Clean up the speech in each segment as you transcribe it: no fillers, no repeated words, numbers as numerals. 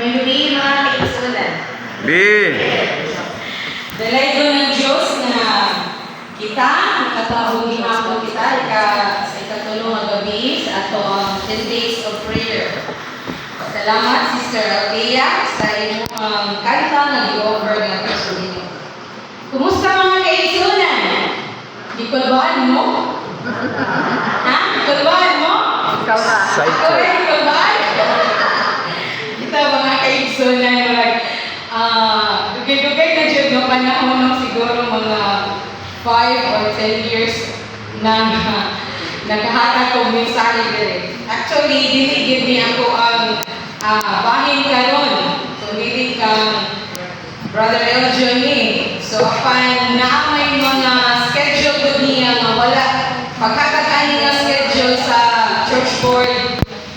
May mga kaigsunan. B. Dalay ko ng Diyos na kita, nakatawag gihapon kita, sa ikatulong nga gabi sa ato ang 10 days of prayer. Salamat, Sister Althea, sa inyong kanta na i-over na kasulino. Kumusta mga kaigsunan? Ikulbahan mo? Ha? Ikulbahan mo? Ikaw ba? Ikaw rin ikulbahan? Kita mga kaigsunan, dugay-dugay na dyan ng panahon ng siguro mga 5 or 10 years na naghahatag kong mensahe diri. Actually, diligid niya ako ang bahin karon. So, hindi kang Brother Eljon ni. So, apan naamay mga schedule ko niya nga wala. Pagkakatanin nga schedule sa church board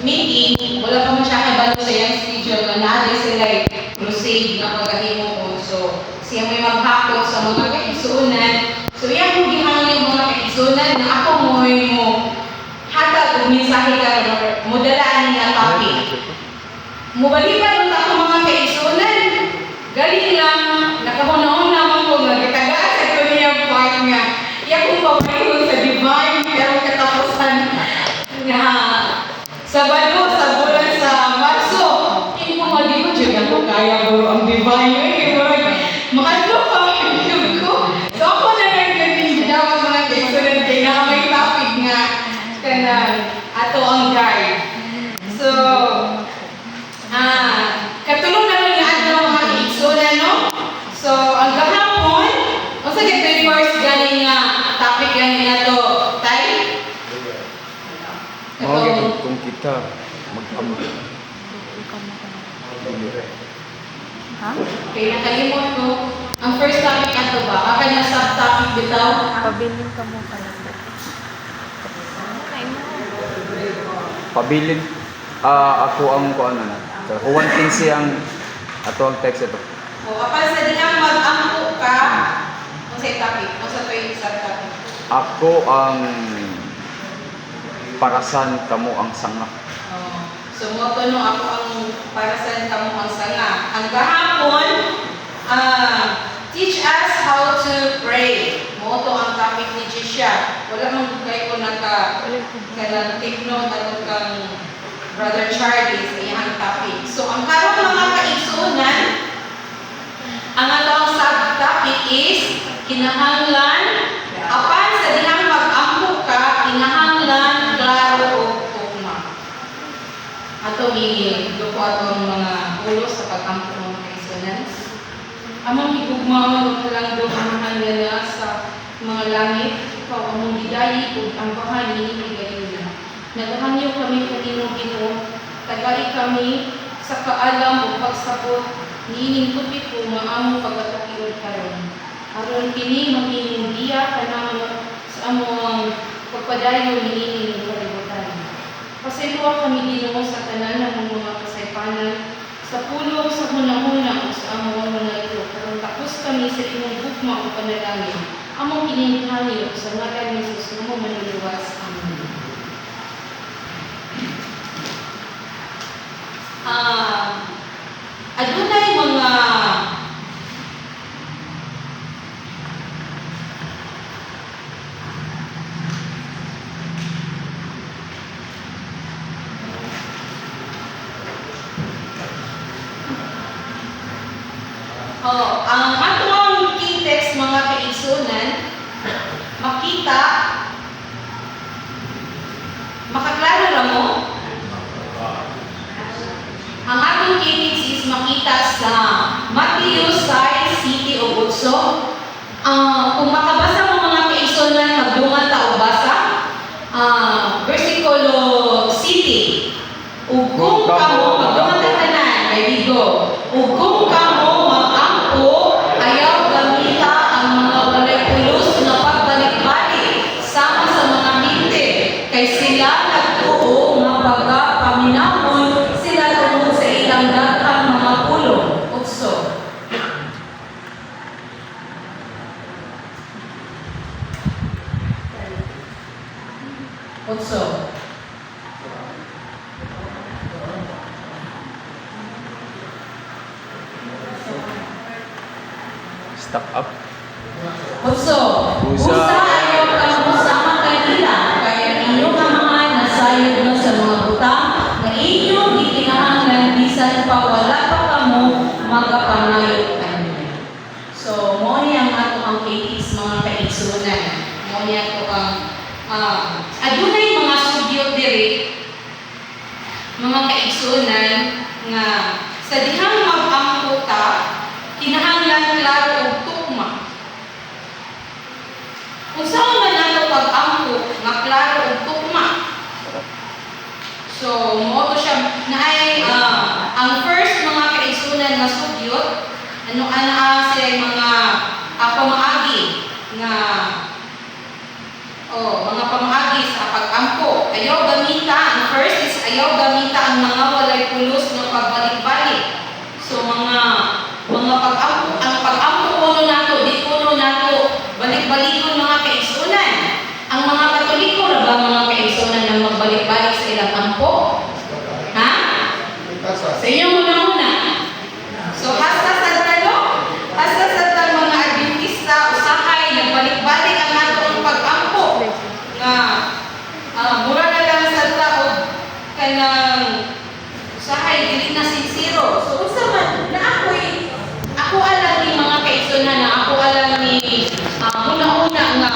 meeting, wala pa man siya kabalo sa iyang schedule na natin sila crusade na pagkahimo ko. So, siya may maghakot sa mga kaigsunan. So, yan kong gihangin mga kaigsunan na ako mo hatag o mensahe ka mo dalaan niya topic. Mubalipan mo ako mga kaigsunan. Galing lang, nakahunahon naman ko, nagkatagaan sa ito niyang part nga. Iya kong pabayon sa divine, pero katapusan na Sabado, sa bulan sa Marso. Hindi ko mali ko dyan ako kaya bro ang divine. Makadlo pa ang YouTube ko. So ako na nagkating dapat mga kaigsunan kay na may topic nga kanan ato ang guide. So, katulong na lang yung ano mga kaigsunan, no? So, ang gahapon, o sa ganda first galing nga topic galing na to, tayo? Mga kung kita mag-amot. Ha? Okay, nakalimot ko. Ang first topic ato ba? Aka na subtopic bitaw? Pabiling ka mo pala. Pabilin. Ako ang kuan na. So, huwantin siyang ato ang text ito. O, kapag sa dihang mag-ampo ka, kung sa topic, kung sa ito yung subtopic. Ako ang parasan kamo ang sanga. So, moto no, ako ang para sa kamo ang sanga. Ang gahapon, teach us how to pray. Moto ang topic ni Jisha. Wala mong kayo ko take note at kang Brother Charlie sa iyang topic. So, ang karong mga kaigsunan, ang atong subtopic is kinahanglan, apan sa dihang mag-ampo ka, kinahanglan, klaro o tugma. Ato i-duko atong mga ulo sa pag-ampo ng mga kaigsunan. Among higugmaon o lang dumamahan nila sa mga langit, ikaw among gidayi ug ang bahani ni gayon na. Nagahangyo kami kaninong Ginoo, tagai kami sa kaalam o pagsapot, niining tupit ko maamong pagkatukiod karon. Aron kini maging diya kanamo sa among pagpadayon niining kalibutan. Pasayloa kami Ginoo sa tanan ng mga kasaypanan, sa pulong sa hunahuna o sa among mga ito, karon tapos kami sa imong gugma o panalangin. Among kinihangyo sa ngalan ni Jesus nga mo maniliwas. Amen. Adunay mga ang atong key text mga kaigsunan, makita, makaklaro lang mo. Ang atong key text is makita sa Matthew 6:7-8. Kung makabasa mo mga kaigsunan, magdungan ta og basa. Versikulo 7. Ugkong kamo, magdungan ta tanan, ready go. Ugkong kamo mag-ampo, ayaw gamita ang mga walay pulos na pagbalik-balik Stock up. Puso, Usa. usa ayaw ka usama kay nila, kaya inyo ka mga nasayod na sa mga butang, na inyong ikinahanglan bisan pa wala pa kamo magapangayot kanila. So, mo ni ang ato ang KTs mga kaigsunan. Mo ni ato ang adunay mga sugyot diri mga kaigsunan nga sa dihang mag-ampo ta, kinahanglan klaro og tukma. Kung saan man nato pag-ampo nga klaro og tukma. So, mo to siya na ay ang first mga kaigsunan nga sugyot ano ana sila mga pamaagi nga mga pamaagi sa pag-ampo. Ayaw gamita, ang first is ayaw gamita ang mga walay pulos nga pagbalik-balik. So mga pag-ampo, ang pag-ampo kuno nato, di kuno nato balik-balikon mga kaigsunan. Ang mga Katoliko ra ba mga kaigsunan nang magbalik-balik sa ilang ampo? Ha? Sa inyo muna. So hasta sa mga Adventista usahay nagbalik-balik ang atong pag-ampo nga mura na lang sa tao kanang usahay dili na sincero. So usa man na ako alam ni mga kaigsunan na ako alam ni una-una nga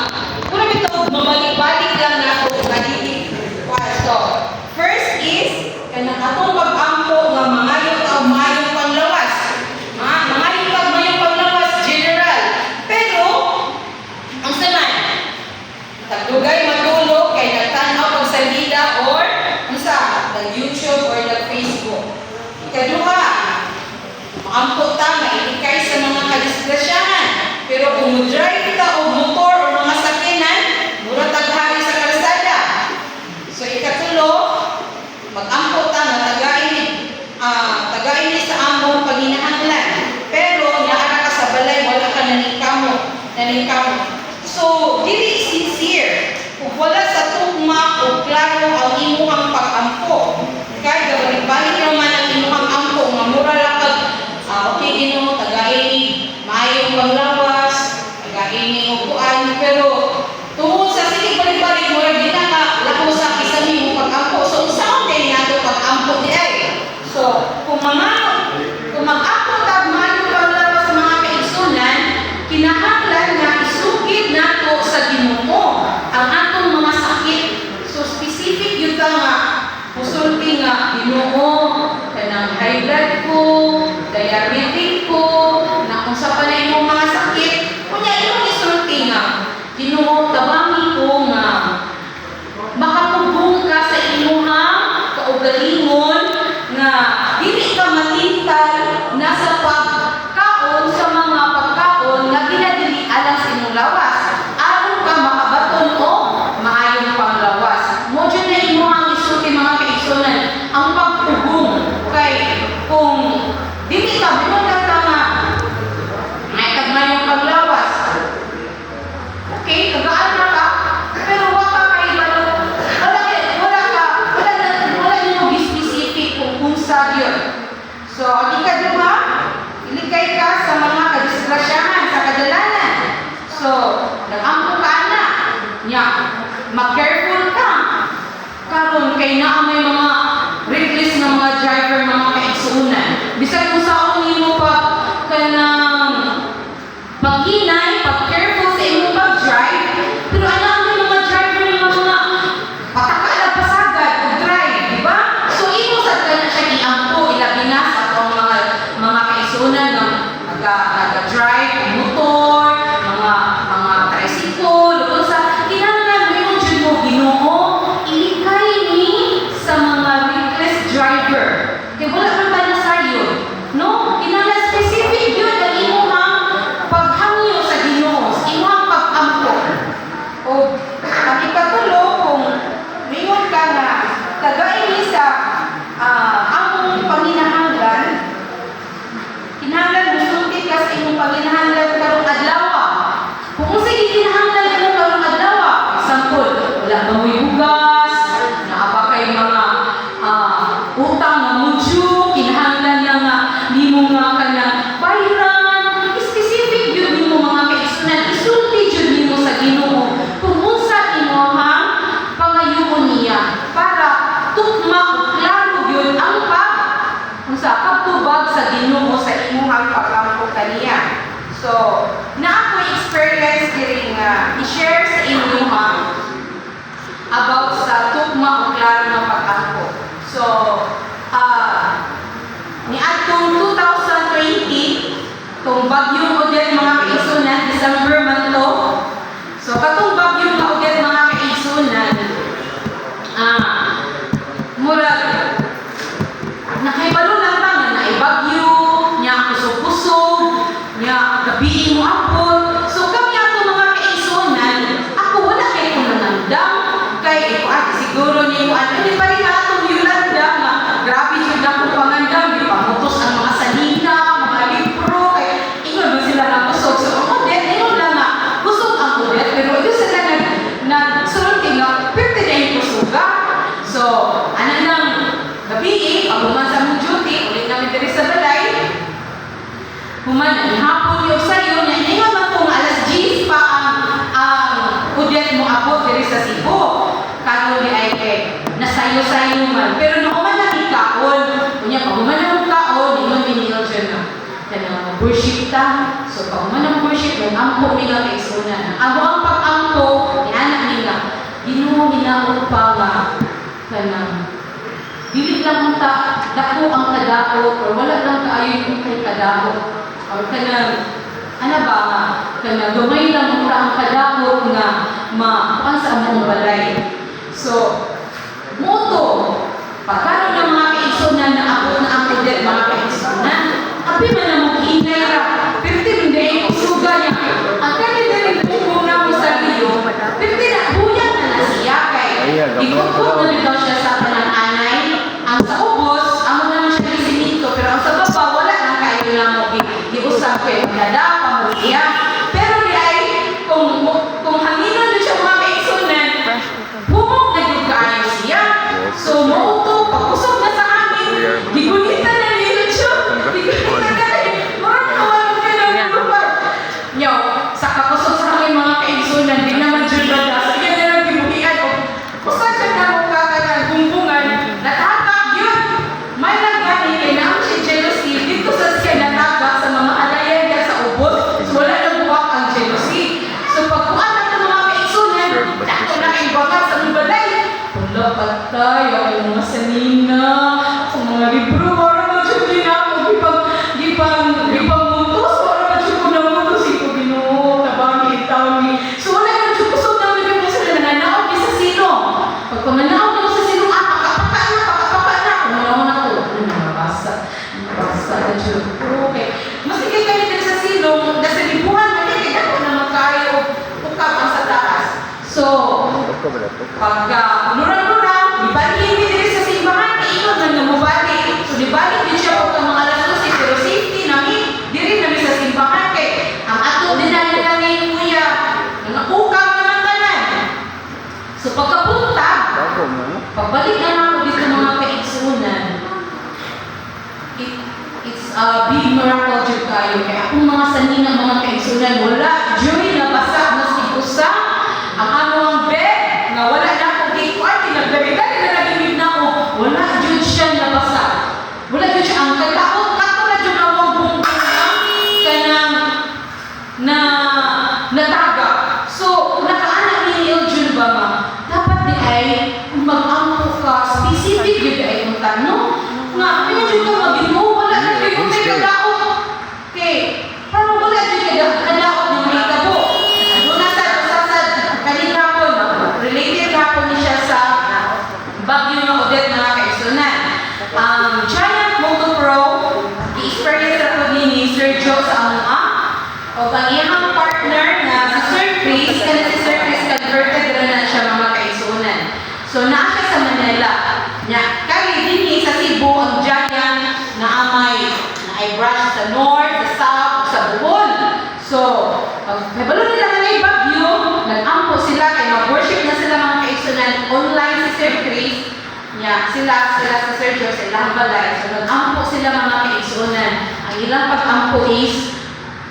mura bitaw mabalik-balik lang nato nga dili. So first is kanang atong pag-ampo nga mangayo ta mayong panglawas. Mangayo ta mayong panglawas general. Pero ang saman tagdugay matulog kay nagtan-aw pag salida or unsa nag-YouTube or nag-Facebook. Ikaduha, maampo ta mailikay sa mga kadisgrasyahan. Pero kung mo-drive ka o motor o mga sakyanan, mura taghari sa kalsada. So ikatulo, mag-ampo ta na tagain ni sa among paghinahanglan. Pero naara ka sa balay, wala ka naningkamo. So, dili sincere. Kung wala sa tugma o klaro ang imuhang pag-ampo. Kahit gabalik-balik naman ang imuhang ampo, nga mura lang kag, okay, Ginoo, tagain ni maayong panglawas, tagain ni upuan, pero tungod sa sige balik-balik, mura din na lako sa kisami mo pag-ampo. So, saan din nato pag-ampo di ay? So, kung mag-ampo tag maayong panglawas sa mga kaigsunan, kinahanglan nga isugid nato sa Ginoo ang atong mga sakit. So specific yun nga musulti nga Ginoo kanang high blood ko, diabetic ko, na kung sa panay mo mga sakit, kunya imong isulti nga Ginoo tabangi ko nga makapugong ka sa imuhang kaugalingon nga dili ka matintal nasa pagkaon sa mga pagkaon nga ginadili alang sa imong lawas. Aron ka makabaton o maayong panglawas. Mo dyan na imuhang isulti mga kaigsunan ang pagpugong kay kung dili ka binunod ka nga may kagmayong panglawas. Okay, kagaan na ka, pero wala kay wala nyo specific kung sa yun. So, ang ikaduha, iligay ka sa mga kadisgrasyahan, sa kadalanan. So, nag-ampo ka na. Mag-careful ka. Karon kay naa may mga reckless na mga driver, mga kaigsunan. Bisag kung saan nimo pa kanang paghinay, pag-careful sa imong pag-drive, pero alam mo mga driver ng mga patakalag pasagad o drive, di ba? So, imo sa ka na siya iampo, ilabi na sa atong mga kaigsunan ng nag-drive, motor, mga tricycle, o sa kinahanglan mo yung dyan mo Ginoo, ilikay ni sa mga reckless driver. Kaya wala man tayo sa yun. No? Kinahanglan specific yun ang imuhang paghangyo sa Ginoo, sa imuhang pag-ampo. O, ang ikatulo, kung mayroon ka na tagain ni sa among panghinahanglan, kinahanglan musulti ka sa imong panghinahanglan karong adlaw. Kung sige kinahanglan mo karong adlaw, example, wala mamoy bugas, naaba kay mga utang na mudyo, kinahanglan na nga nimo nga kanang bayaran, specific yun mo sa pagtubag sa Ginoo sa imuhang pag-ampo kaniya. So, na ako experience diri nga i-share sa inyo ha about sa tugma o klaro nga pag-ampo. So, ni atong 2020 tong bagyong Odette mga kaigsunan, December man to. So, katong bagyong nga Odette mga kaigsunan, murag nakahibalo lang ba nga naibagyo, niya kusog-kusog, niya gabi mo apod. So, kami ato mga kaigsunan, ako wala kayo kung nanandam, kay siguro niyo di pa rin atong Yolanda nga, grabe yun ako pangandam, di pa mutos ang mga salina, mga libro, kay ingon ba sila na kusog. So, ang Odette, ingon lang nga, kusog ang Odette, pero ito sila nagsulti nga, pwede na yung kusuga. So, ano nang gabi, pag human sa mong duty, ulit namin diri sa balay, human, hapon yung sayo, ingon man kung alas 10 pa ang Odette mo abot diri sa Cebu. Kano di ay nasayo-sayo man. Pero nung human na ikaon, kunya pag human na ikaon, ingon binigyan siya na worship ta. So pag human na worship, yung ampo nila kay Sunan. Amo ang pag-ampo, ni anak nila, Ginoo ginaon pa nga kanang dili lang ta dako ang kadako or wala lang kaayo yung kay kadako or kanang ano ba nga kanang gamay lang ta ang kadako nga makuan sa among balay. So moto pagkano ng mga kaigsunan na abot na ang Odette mga kaigsunan, abi man na mag-ingay ra pirti hindi ay kusuga niya ang kanila rin pungkong na mo sa liyo pirti na buyang na nasiya kay ikot-kot na bitaw siya sa kanang anay. Ang sa ubos, amo naman siya ni Sinito, pero ang sa baba, wala nang kayo na mo giusap kayo magdada, pamulya. Pero di ay, kung hanginan din siya mga kaigsunan, humok na yung kaayo siya. So, mauto, pag-usap na sa amin, gigunitan na nilo siya. Gigunitan na nilo. Marang kawalan ka na lupad. Yo, sa kapusok sa amin mga kaigsunan, di naman dyan bada. So, yan na lang gibuhian ko. Kusa siya na mong kakanan, bumbungan, natagak yun. May nagani kay naman siya jealousy, dito sa siya natagak sa mga alayan niya sa ubos. So, wala na buwak ang jealousy. So, pagkuhan na ito mga kaigsunan, dako na kayo bakat sa mga balay. Wala patay, ang mga sanina, sa mga libro, wala na siya gipamutos, wala na siya kunamutos, ito Ginoo, tabang itaw ni. So, wala na siya kusog namin yung mga sila, nananaw ni sa sino. Pag nananaw mo sa sino, pakapaka na, kumanaw na ko, nabasa na siya, okay. Mas ikay kayo din sa sino, nasa libuhan, kaya ako naman kayo, ukap ang sa taas. So, pagka nurang-nurang, ibalik din sa simbahan, iyon na namubalik. So, ibalik din siya pagka mga alas 12, pero safety namin, di rin namin sa simbahan. Kaya, ang ato din na nilangin kuya, ukap naman tanan. So, pagkapunta, pagbalik na ako dito mga kaigsunan, it's a big miracle dyan kayo. Kaya akong mga sanina mga kaigsunan, wala, joy na basa, mas ikusa, ang ano ang bed, na wala na akong kikuan, tinagdarigan, na nagimig na ako, wala dyan siya nabasa. Wala dyan siya, ang kaglaot, kato na dyan awang bumbong kanang nataga. So, nakaanak ni Eljun ba ma? Dapat di ay, kung mag-ampo ka, specific yun ay kung tanong, nga, kaya dyan ka mag-ino, wala na kayo kung may kaglaot. Okay, parang wala dyan kaglaot ng may tabo. Doon na sa kanina po, related na po niya sa bagyo ng Odette mga kaigsunan. Giant Moto Pro, i-experience na po ni Sir Joe sa Amua, o ang iyang partner na si Sir Chris, kasi si Sir Chris converted na siya mga kaigsunan. So, naa siya sa Manila. Kaya din sa Cebu, ang giant na amay, na ay brush sa north, sa south, sa Bohol. So, nabalo nila na may bagyo, nag-ampo sila, kaya mag-worship na sila mga kaigsunan, online si Sir Chris, sila sa Sir Joe, sa ilang balay. So, nag-ampo sila mga kaigsunan. Ang ilang pag-ampo is,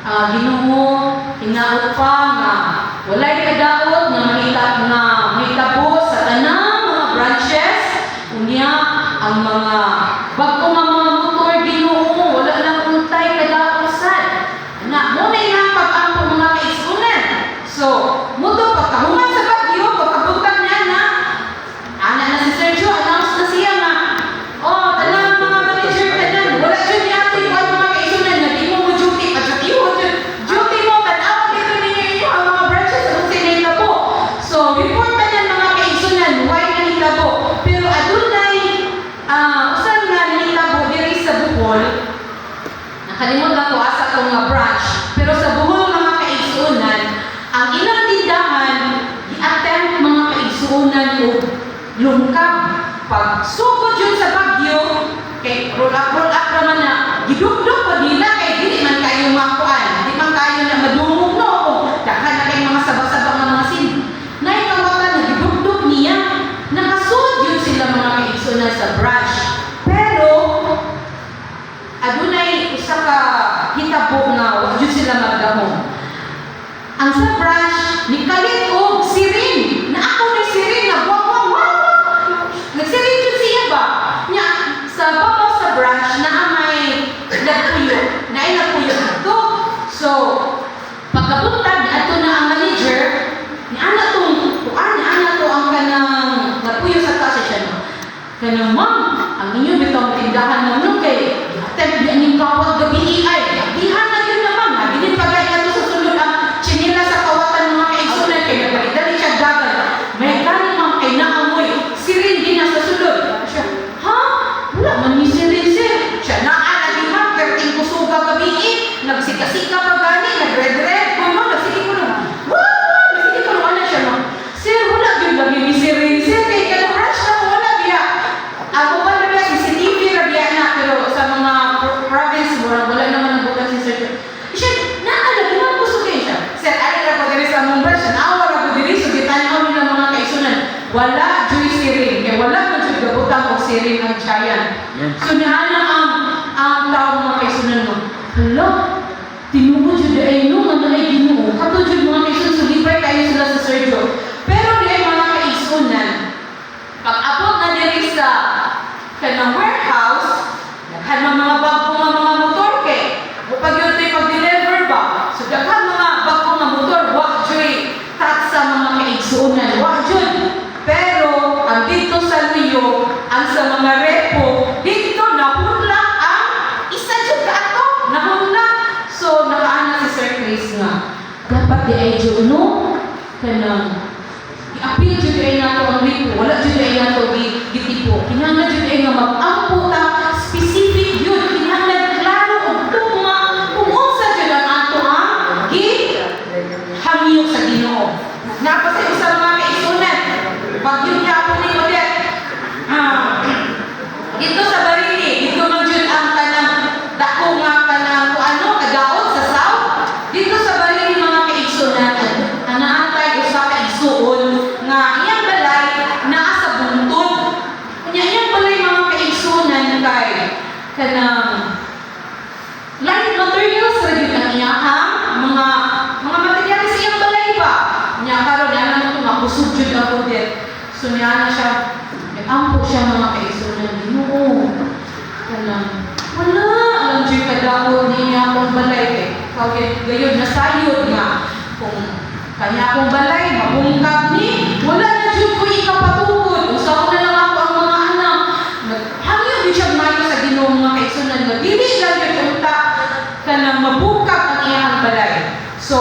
Ginoo, hinaot pa nga, walay kadaot na mahitabo sa tanang mga branches, unya, ang mga bagong mga motor, Bohol. Nakalimutan ko asa ko nga branch. Pero sa Bohol mga kaigsuonan, ang ilang tindahan, i-attempt mga kaigsuonan o lungkab. Pag sugod yun sa Bagyo, kay roll up naman na, gidugdog pa nila kay hindi man kayo makuan. Hindi man kayo na madumog no. Daka na kayong mga sabang-sabang mga sin. Naikawatan na gidugdog niya. Nakasud yun sila mga kaigsuonan sa branch. Pero, adunay usa ka hitabo nga wa jud sila magdahom. Ang sa branch ni kalit og sirin. Na ako ni sirin na wow. Nagsirin jud siya ba? Nya sa babaw sa branch na may nagpuyo. Na ay nagpuyo dito. So, pagkabuntag ni ato na ang manager, ni ana tong kuan ni ana to ang kanang nagpuyo sa taas siya no. Kanang ma'am, ang inyo bitong tindahan mo no kay attempt di aning kawat gabi ay. Dihan na yun naman. Nabilin pagay na to sa sulod ang chinila sa kawatan mga kaigsunan kay nagpalidali siya dagat. May kani ma'am kay naamoy. Sirin din na sa sulod. Siya, ha? Wala man ni sirin sir. Siya naa di ma'am kerting kusuga gabi nagsikasika pa gani, nagred-red. Kung ma'am, nagsiki ko lang. Nagsiki ko lang siya ma'am. Sir, wala yun lagi ni sirin sir. Kay kalabrush na wala biya. Ako ba na biya, CCTV na biya na. Pero sa mga province, wala naman nabutan si sir. Siya, naalala, naman gusto kayo siya. Sir, alin na ko diri sa mong brush. Naawar ako diri, so gitanyaw nila mga kaisunan. Wala joy sirin. Kaya wala man joy gabutan o sirin ang giant. So, naana ang tao mga kaisunan mo. Hala, tinubo jud ay no, man ay Ginoo. Kato jud mga kaisunan, so libre kayo sila sa Sergio. Pero di ay mga kaisunan, pag abot na diri sa kanang warehouse, daghan mga bagong mga motor kay upag yun tayo pag-deliver ba? So daghan mga bagong mga motor, wag joy tat sa mga kaigsuonan, wag jud. Pero ang dito sa Rio, ang sa mga repo, dito nahunla ang isa jud kaato, nahunla. So nakaana si Sir Chris nga, dapat di ay jud no kanang i-appeal jud ay nato ang repo, wala jud ay nato gitipo. Kinahanglan jud ay nga mag-ampo ta specific yun. Kinahanglan klaro og tugma kung unsa jud ang ato ang hangyo sa Ginoo. Napasay usa mga kaisunan. Pag yun yapon ni Modet. Dito sa Barili, dito man jud ang kanang dako nga kanang ano kadaot sa south. Dito sa Barili mga kaisunan, anaantay usa ka igsuon nga iyang balay naa sa buntod. Kunya iyang balay mga kaigsunan kay kanang light materials ra gyud ang iyahang mga materials sa iyang balay ba. Nya karon ana mo to makusog jud ako dit. So niya na siya ampo siya mga kaigsunan. Ginoo. Kanang wala alam jud kadako niya akong balay kay gayud nasayod nga kung kanya akong balay mabungkag ni wala na jud ko ikapatukod. Usa ko na lang ako ang mga anak. Hangyo di siya mayo sa Ginoo mga kaigsunan nga dili lang jud unta kanang mabungkag ang iyang balay. So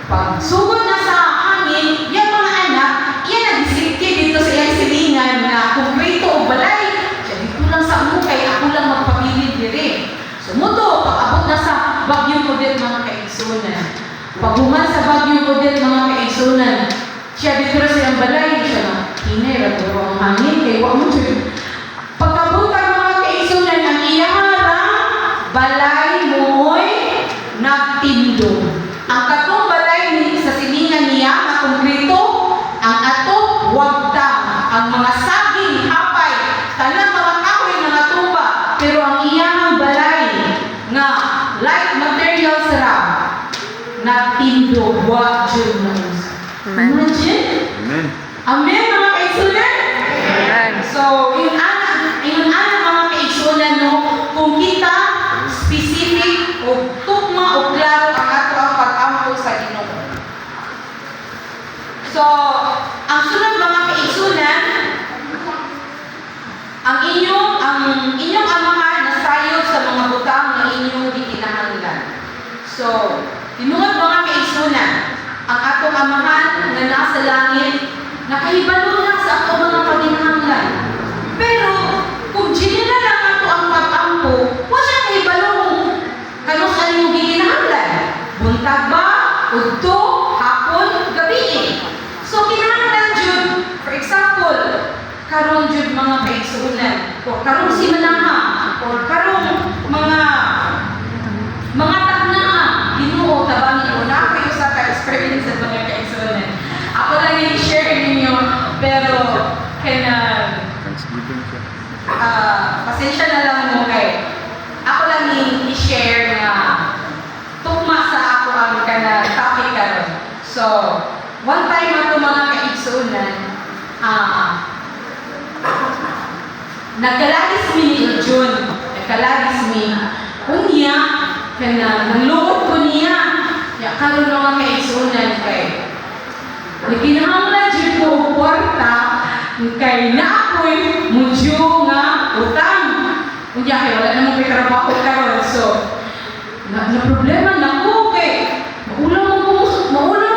pag sugod na sa hangin, yung mga anak, yan nag-isipti dito sa iyang silingan na konkreto o balay. Siya dito lang sa mo kay ako lang magpabilid diri. So muto, pag abot na sa Bagyo Modet mga kaigsunan. Pag human sa Bagyo Modet mga kaigsunan, siya dito sa iyang balay, siya na hinay, raturo ang hangin, kay wak mo siya. Pagkabutan mga kaigsunan, ang iyaharang balay mo'y nagtindong. Ang katong balay ni sa silingan niya na konkreto, ang ato wagta, ang mga saging, hapay, tanang mga kahoy nga natumba, pero ang iyang balay nga light materials ra nagtindog wa jud na. Imagine? Amen. Amen mga kaigsunan? Amen. So, yun ana mga kaigsunan no, kung kita specific o tugma o klaro ang ato ang pag-ampo sa Ginoo. So, ang sunod mga kaigsunan, ang inyong amahan na sayop sa mga butang na inyong gikinahanglan. So, tinuod mga kaigsunan, ang atong amahan na nasa langit, nakahibalo na sa atong mga paginahanglan. Pero, kung ginila lang ato ang pag-ampo, wala udto, hapon, gabi. So kinahanglan jud, for example, karon jud mga kaigsuonan, o karon si manaha, o karon mga taknaa, Ginoo tabangi ko na kayo sa ka-experience sa mga kaigsuonan. Ako lang yung share ninyo, pero Thanksgiving siya. pasensya na lang mo kay ako lang yung i-share na tukma sa ako ang topic karon. So, one time ako mga kaigsuonan, nagkalagis mi ni June, nagkalagis mi, unya, nangluot ko niya, ya karon mga kaigsuonan kay naginahanglan jud ko kwarta kay naakoy mudyo nga utang. Unya kay wala namang trabaho karon. So na problema na ko kay maulang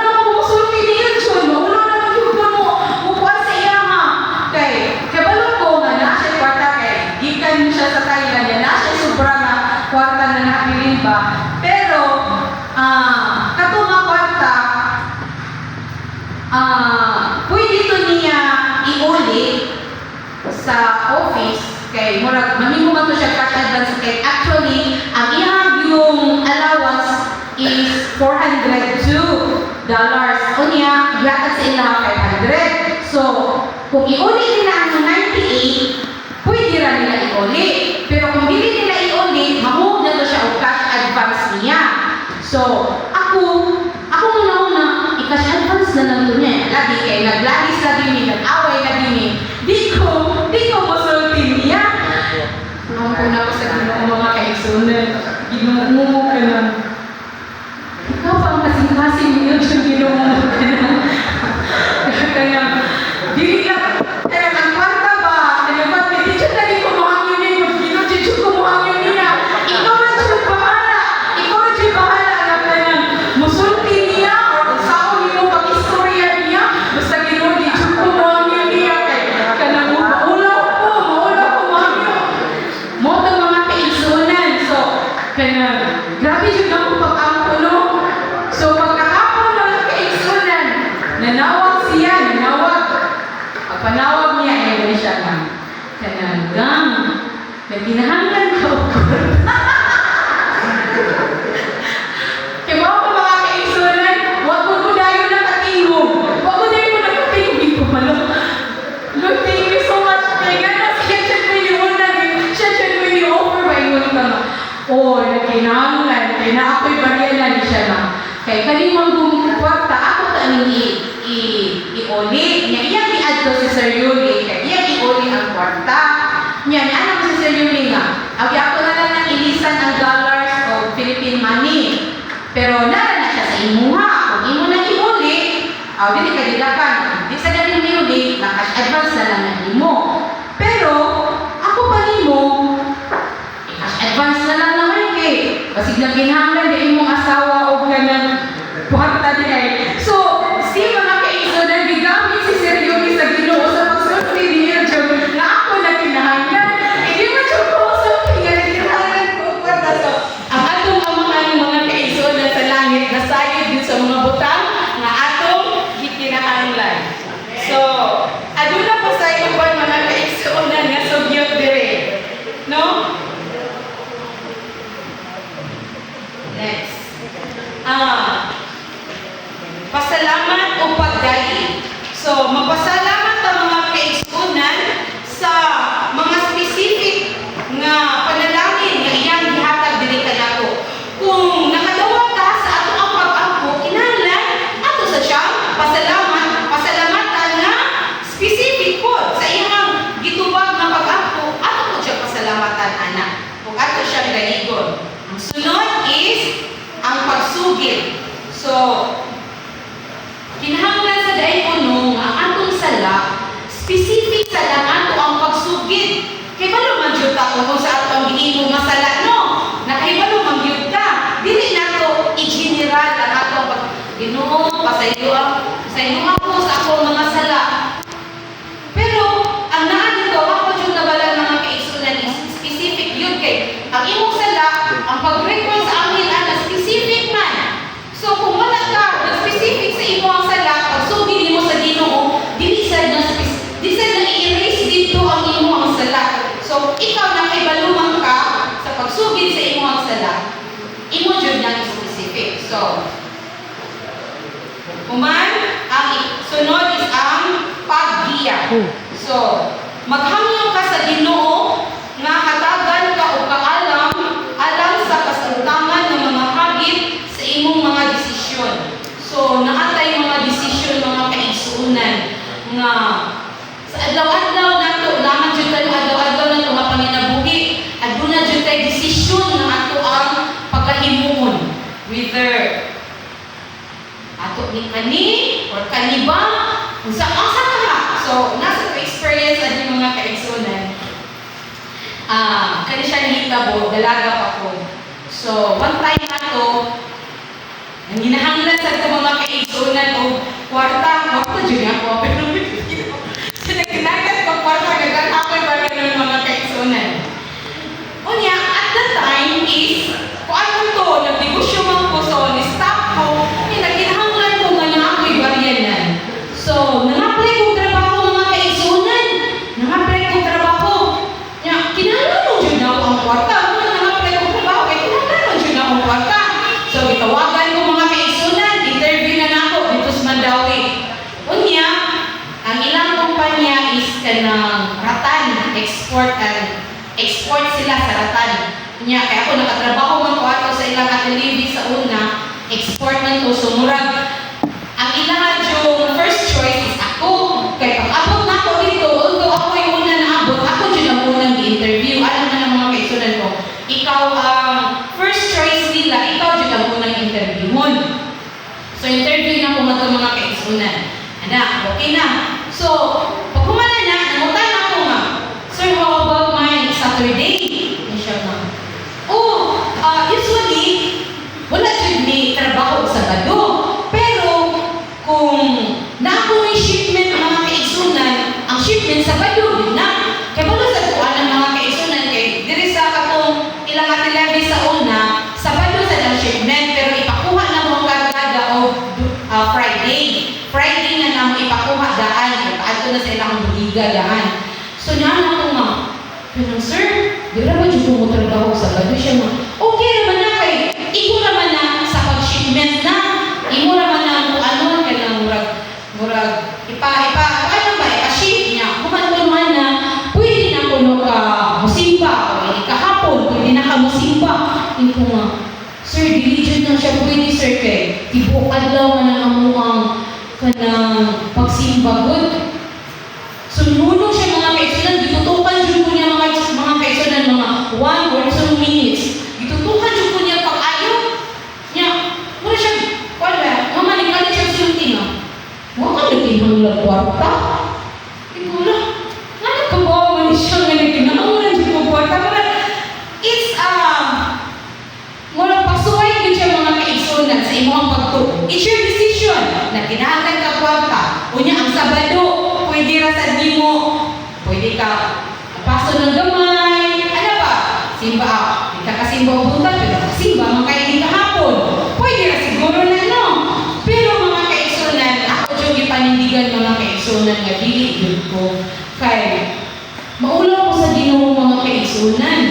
na ko musulti niyo jud, maulang na jud ko mo kuan sa iya ha. Kay kabalo ko nga na siya kwarta kay gikan siya sa Thailand ya na siya sobra nga kwarta na nabilin ba. Pero kato nga kwarta pwede to niya iuli sa office kay murag mamimo man to siya cash advance kay actually ang iyang yung allowance is $402. Unya yata sa ila 500. So kung iuli nila ang 98 pwede ra nila iuli. Pero kung dili nila iuli mahug na to siya og cash advance niya. So ako muna i-cash advance na lang to niya. Lagi kay naglagis lagi ni nag-away lagi ni di ko masulti niya. Nung una ko sa Ginoo mga kaigsuonan, Ginoo ka na. Ikaw pa ang kasing-kasing niyo sa Ginoo ka na. Kaya dili lang ang kwarta ba? Kaya ba di siya lagi ko mahangyo niya, Ginoo siya ko mahangyo niya. Ikaw na siya bahala. Ikaw na siya bahala na kaya musulti niya o sao niyo pag-istorya niya. Basta Ginoo di siya ko mahangyo niya kay kanang maulaw ko mahangyo. Mo to mga kaigsuonan. So grabe siya na ko pag-ampo no. So pagkahapon ng kaigsuonan, nanawag siya. Pagpanawag niya ay siya ka. Kanang nagkinahanglan ka o kaya mga kaigsuonan, wag mo dayo na katingog. Wag mo dayo na katingog. Hindi ko malo. Lord, thank you so much. Kaya nga, siya ko iniunan. Siya ko ini-offer ba yung ka. Nagkinahanglan. Kaya na ako'y bariyanan siya na. Kaya kalimang gumukwarta, ako taning i-uli. Niya iyang i-add to si Sir Yuli. Kaya iyang i-uli ang kwarta. Niya, anak si Sir Yuli nga. Agi ako na lang nang ilisan ang dollars o Philippine money. Pero nara na siya sa imuha. Kung imo na i-uli, dili ka dilakan. Di sa galing i-uli, na-cash advance na lang na imo. Pero, ako pa nimo, cash advance na lang naman kay. Basig na ginhanglan di imong asawa o ganang kwarta di ay. So, si mga kaigsuonan, gigamit si Sir Yuli sa Ginoo sa pagsulti niya dyan na ako na kinahanglan. Hindi mo dyan ko sulti nga na kinahanglan ko kwarta. So, ang atong mga kaigsuonan sa langit na sayod din sa mga butang na atong gikinahanglan. So, aduna po sa iyo ba mga kaigsuonan nga sugyot dire. No? Next. Pasalamat o pagdali. So, magpasalamat ang mga kaigsuonan sa mga specific nga panalangin nga iyang gihatag diri kanato. Kung nakadawat ka sa ato ang pag-ampo, kinahanglan ato sa siya pasalamatan nga specific po sa iyang gitubag nga pag-ampo, ato po siya pasalamatan anak. Kung ato siya galigon. Ang sunod is ang pagsugid. So, kinahanglan sa daay kuno nga atong sala, specific sa lang ato ang pagsugid. Kay balo man jud ta kung sa ato ang giingong masala no. Nakahibalo man jud ka. Dili nato i-general ang ato ang Ginoo pasayo ako sa akong mga sala. Pero ang naa dito ako jud nabalan mga kaigsuonan is specific yun kay ang imong sala ang pag-request sa amin ana specific man. So kung wala ka Human, ang sunod is ang paggiya. So, maghangyo ka sa Ginoo nga hatagan ka o kaalam alam sa kasamtangan ng mga hagit sa imong mga desisyon. So, naatay mga desisyon mga kaigsuunan nga sa adlaw-adlaw nato lamang jud tayo adlaw-adlaw nato nga panginabuhi aduna jud tay desisyon nga ato ang pagkahimuon, whether ato ni kani or kaniba unsa asa ka. So nasa experience ani mga kaigsunan kani siya nahitabo dalaga pa ko. So one time ato ang ginahanglan sa mga kaigsunan o kwarta jud ako pero sinagnagat ko kwarta gagan ako ba ng mga kaigsunan. Unya at that time is kung ano to nagnegosyo man ko so ni staff ko naginahanglan ko nga na ako'y baryanan. So nang-apply kong trabaho mga kaigsunan, nang-apply kong trabaho nya kinahanglan mo jud ako ang kwarta. Kung nang-apply kong trabaho kay kinahanglan mo jud ako ang kwarta. So gitawagan ko mga kaigsunan, interview na nako dito sa Mandawi. Unya ang ilang kumpanya is kanang Ratan, export sila sa Ratan. Nya kaya ako nakatrabaho man ko ato sa ilang atelier sa una, export man to so murag ang ilang yung first choice is ako. Kaya pag abot na ako dito, although ako yung una na abot, ako dyan ang unang i-interview. Alam na ng mga kaisunan ko, ikaw ang first choice nila, ikaw dyan ang unang interviewon. So interview na ko mga kaisunan. Anak, okay na. So, pag kumana na, namutan ako nga, sir, how about my Saturday? Ay siya nga. Oh, usually, wala dyan ni trabaho sa Sabado. Pero, kung naako may shipment ng mga kaigsunan, ang shipment Sabado, yun na. Kaya ba sa tuwan ng mga kaigsunan, kay diri sa katong ilang atelabi sa una, Sabado sa lang shipment, pero ipakuha na mo kagada o Friday na namo ipakuha daan, ipaadto na sa ilang buliga daan. So, nana ko nga, pero sir, di ba dyan po mo trabaho sa Sabado siya nga, okay naman na kay, iko naman na sa pag-shipment na, imo naman na ano, kaya murag, ano ba, ipa-ship niya, kumanuman na, pwede na kuno ka musimba, pwede kahapon, pwede na ka musimba. Iko nga, sir, diligent na siya, pwede sir, kay, tibok adlaw man ang amuang kanang pagsimba good. So, nuno siya mga kaisunan, ditutukan dyan ko niya mga kaisunan, mga 1 or 2 minutes. Ditutukan dyan ko niya pag-ayaw. Niya, muna siya, wala, mamanikali siya sulti na. Huwag ka naging lang kwarta. Ikaw na, nagkabawa ni siya nga nagkinaunan dyan ko kwarta. It's, walang pagsuway din siya mga kaisunan sa imong pagtuo. It's your decision na kinahanglan ka kwarta. Unya, ang Sabado, pwede rasad di mo, pwede ka paso ng gamay, ano ba? Simba ako. Hindi ka kasimba o buntag, pwede ka kasimba, makainin kahapon. Pwede na siguro na, no? Pero mga kaigsunan, ako yung ipanindigan mga kaigsunan nga dili yun ko. Kaya, maulaw ko sa Ginoo mga kaigsunan.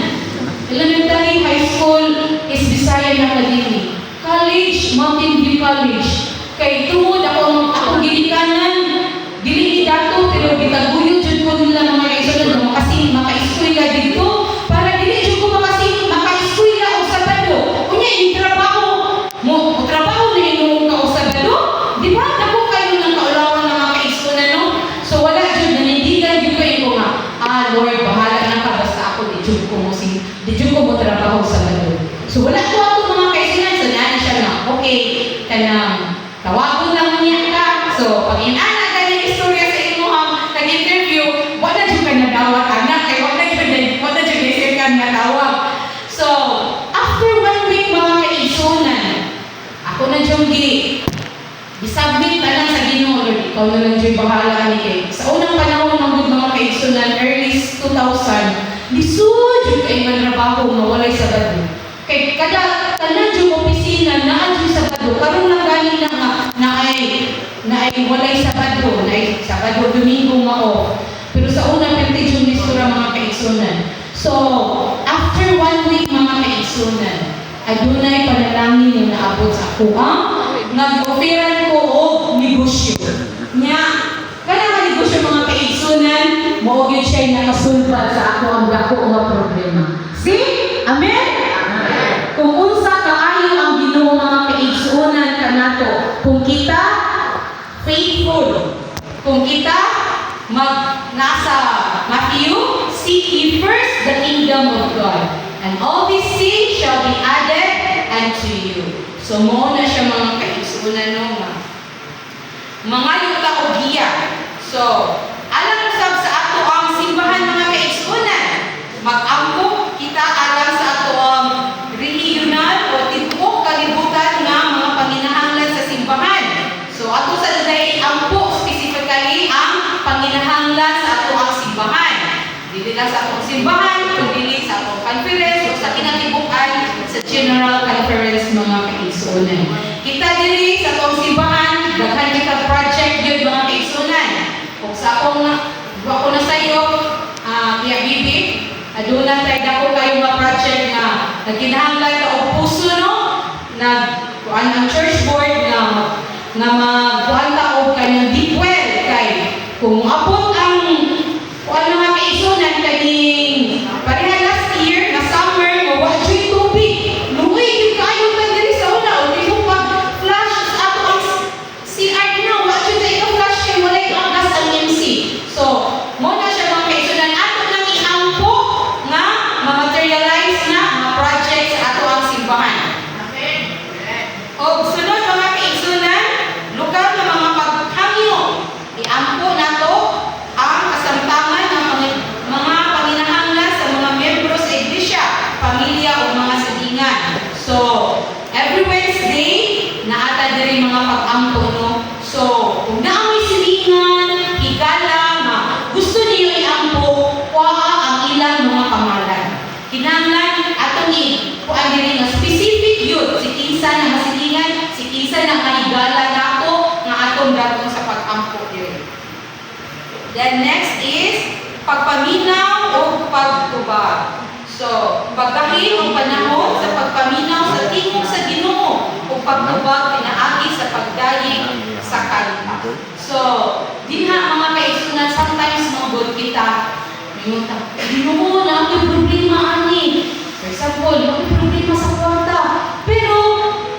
Elementary, high school is Visayan Academy. College, Mountain View College. Kaya tungod akong gilikanan, dili dato pero gitaguyo jud ko nila mga kaigsunan maka-eskwela dito para dili jud ko maka-eskwela og Sabado. Unya yung trabaho mo trabaho na yung ka og Sabado, di ba? Dako kayo ng kaulawan ng mga kaigsunan, no? So wala jud nanindigan jud ko nga, Lord, bahala na ka basta ako di jud ko mo trabaho sa Sabado. So wala ko ako mga kaigsunan so nana siya nga, okay, kanang tawagon lang niya ka. So pag inana istorya sa imo ang nag-interview, wala dyan ka nadawag anak, kaya wala dyan isir ka nadawag. So, after 1 week mga kaigsunan, ako na dyan i-submit na lang sa Ginoo, Lord, ikaw na lang dyan bahala ni kay. Sa unang panahon ng mga kaigsunan, early 2000, lisod dyan kayo manrabaho na walay Sabado. Kay kada dyan opisina na dyan Sabado, karoon lang galing na ay walay Sabado, Domingo nga off. Pero sa una, pintig yung listura mga kaigsunan. So, after 1 week mga kaigsunan, adunay panalangin yung naabot sa ako, nag-offeran ko og negosyo. Nya, kana nga negosyo mga kaigsunan, mao gyud siya nakasulbad sa ako ang dako nga problema. See? Amen? Kung unsa kaayo ang Ginoo mga kaigsunan kanato, kung kita faithful, kung kita nasa Matthew, seek ye first the kingdom of God, and all these things shall be added unto you. So mo na siya mga kaigsunan no mga yuta o giya. So, alam mo sab sa ato ang simbahan mga kaigsunan, mag-ampo kita alam sa ato ang regional o tibuok kalibutan nga mga panginahanglan sa simbahan. So, ato sa dahil ampo specifically ang panginahanglan sa ato ang simbahan. Dili lang sa atong simbahan, kundi sa atong conference o sa kinatibukan sa general conference mga kaigsunan. Kita diri sa atong simbahan, daghan kita project yun mga kaigsunan. Kung sa akong ako na sa iyo, Kuya Bibi, aduna tayo dako kayo mga project na nagkinahanglan ka o puso no, kuan ang church board na magkuhan ta og kanyang deep well kay kung abot ang kuan mga kaigsunan kaning pareha last year na summer o wa joy tubig. Luoy yung kayo ta diri sa una o di mo pag flash sa ato ang CR na wa joy tayo flash kay walay gas ang MC. So, mo na siya mga kaigsunan ato lang iampo nga ma-materialize na mga project sa ato ang simbahan. O sunod mga kaigsunan, lokal na mga paghangyo, iampo na to ang kasamtangan ng mga panginahanglan sa mga membro sa iglesia, pamilya o mga silingan. So, every Wednesday, naata diri mga pag-ampo no. So, kung naamoy silingan, higala nga, gusto niyo iampo, kuha ang ilang mga pangalan. Kinahanglan atong kuan diri nga specific yun, si kinsa na masilingan, si kinsa na mahigala nato nga atong daton sa pag-ampo diri. Then next is pagpaminaw o pagtubag. So, pagdahil ang panahon sa pagpaminaw sa tingog sa Ginoo o pagtubag pinaagi sa pagdayeg sa kanta. So, diha mga kaigsunan, sometimes mabot kita, Ginoo na ang problema ani. For example, yung problema sa kwarta. Pero,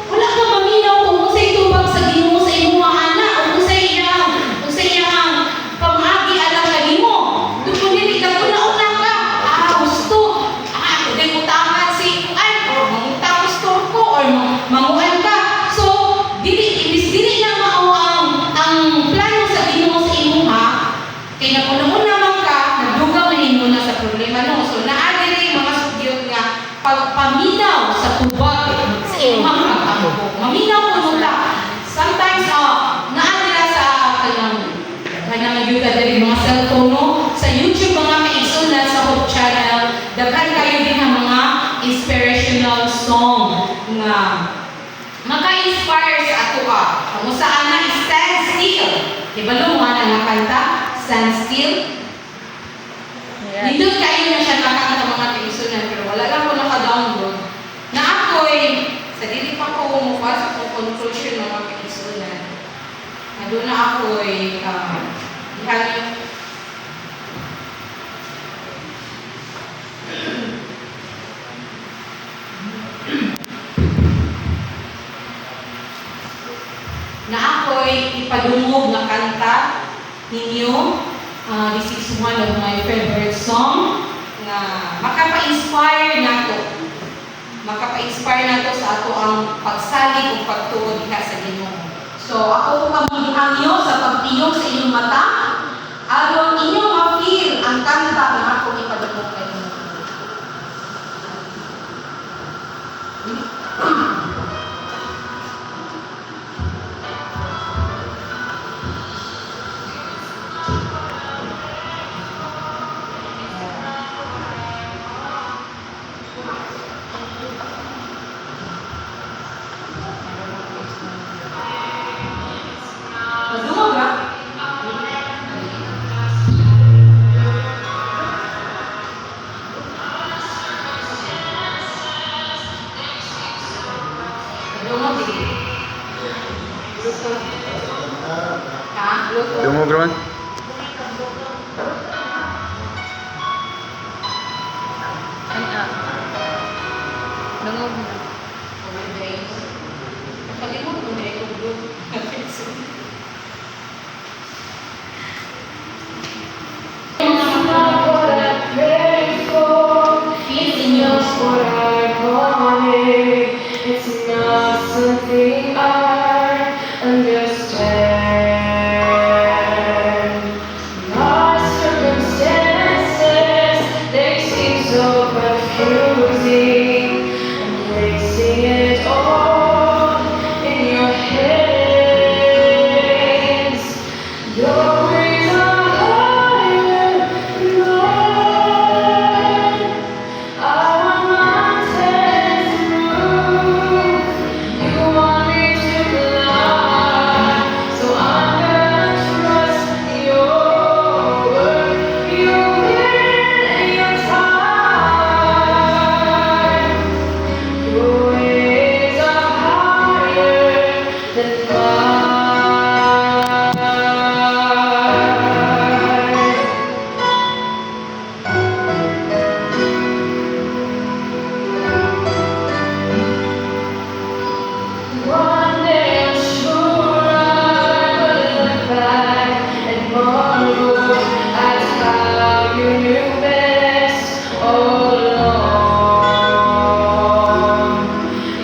wala ka maminaw kung unsay tubag sa Ginoo sa imong ana o unsay iyang pamagi alang kanimo. Dugay dili ka una ka. Gusto. Dili utaman si kuan o mangutang pastor ko or manguan ka. So, dili na mao ang plano sa Ginoo sa imong ha. Kay naguna-una man ka, nagdugang mahimo na sa problema no. So, naa diri mga sugyot nga pagpaminaw sa tubag sa imong pag-ampo. Maminaw kuno ta. Sometimes naa dira sa kanang yuta diri mga cellphone no, sa YouTube mga kaigsunan sa Hope Channel, daghan kayo din ang mga inspirational song nga maka-inspire sa ato Kung saan na stand still. Ibalo mo nga kanta, stand still. Dito kayo na siya nakakanta mga kaigsunan, pero wala lang ko naka-download. Na ako'y, sa dili pa ko umufas sa conclusion ng mga kaigsunan. Doon na ako'y, ihangin. Na ako'y ipadungog na kanta ninyo. This is one of my favorite song na makapa-inspire nato. Makapa-inspire nato sa ato ang pagsalig o pagtuod diha sa Ginoo. So ako po kamulihangyo sa pagtiyog sa inyong mata aron inyong ma-feel ang kanta na ako ipadungog kayo. Madungog ba? Madungog din. Dungog ron. Ano? Dungog na. Kalimut mo na ito group. It's not something I understand. My circumstances, they seem so confusing. I'm placing it all in your hands. Your ways are higher than mine. I want mountains to move. You want me to fly, so I'm gonna trust your word. You win your time. Your ways are higher than mine. One day I'm sure I will look back and marvel at how you knew best all along.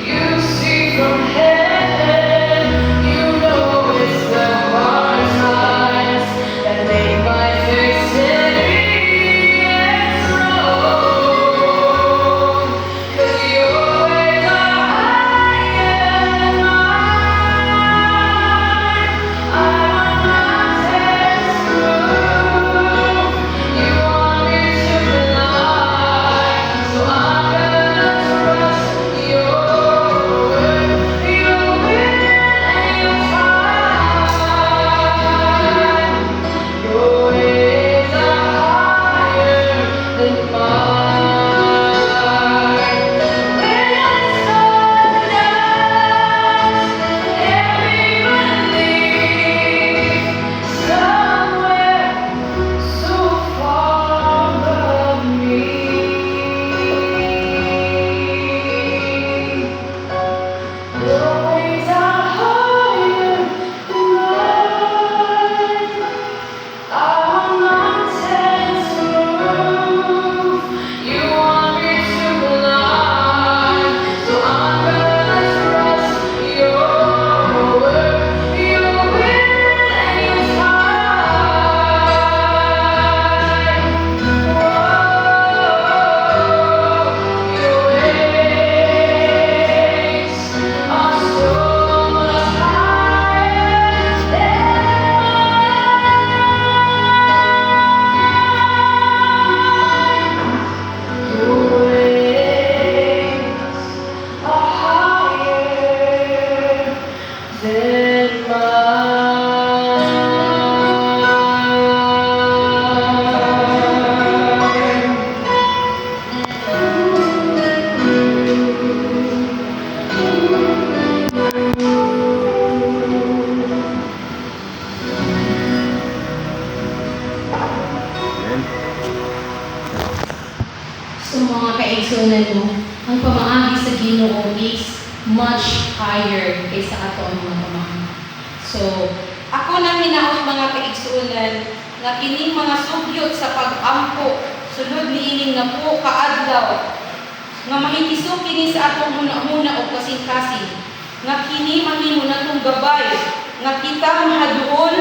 You see from heaven, you know it's the hard times that make my faith steady and strong. 'Cause your ways are higher than mine. I want mountains to move. You want me to fly, so I'm gonna trust your word. You win and you fight. Your ways are higher than mine. When I saw down, everybody somewhere so far above me. Your ways are higher than mine. I want mountains to move. You want me to fly, so I'm gonna trust your word. You win and you fight. Whoa, your ways are so much higher than your ways are higher than Amen. So mga kaigsunan mo, ang pamaagi sa Ginoo is much higher kaysa ato ang mga pamaagi. So, ako nang hinaot mga kaigsunan nga kining mga sugyot sa pag-ampo sulod niining na po kaadlaw nga mahitisok kini sa atong huna-huna o kasing-kasing nga kini mahimo natong gabay nga kita mahaduol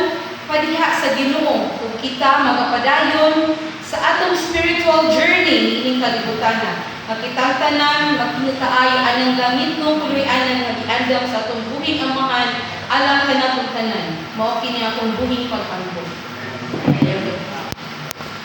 padiha sa Ginoo ug kita magapadayon sa atong spiritual journey ining kalibutan. Makitang tanan, makinutaay anang langit no puloy-anan nga giandam sa atong buhing amahan alang kanatong tanan. Mao kini akong buhing pag-ampo.